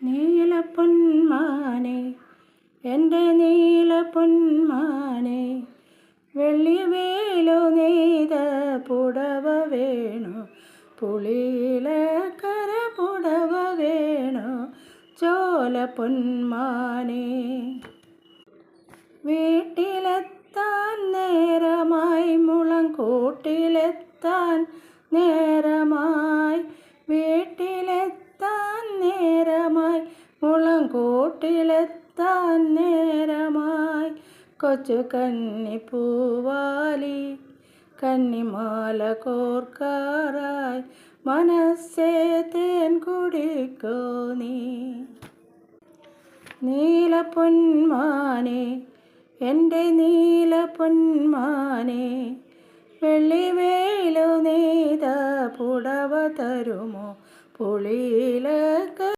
നീലപ്പൊന്മാനെ എൻ്റെ നീലപ്പൊന്മാനെ വെള്ളിവേലു നെയ്ത പുടവ വേണു പുളിയിലക്കര പുടവ വേണു ചോല പൊന്മാനെ. വീട്ടിലെത്താൻ നേരമായി മുളങ്കൂട്ടിലെത്താൻ നേരമായി വീട്ടിലെത്താൻ നേരമായി മുളങ്കൂട്ടിലെത്താൻ നേരമായി കൊച്ചു കന്നിപ്പൂവാലി കന്നിമാല കോർക്കാറായി മനസ്സേ തേൻ കുടിക്കോ നീ. നീലപ്പൊന്മാനെ എൻ്റെ നീലപ്പൊന്മാനെ വെള്ളിവേലു നെയ്ത പുടവ തരുമോ പുളിയിലക്ക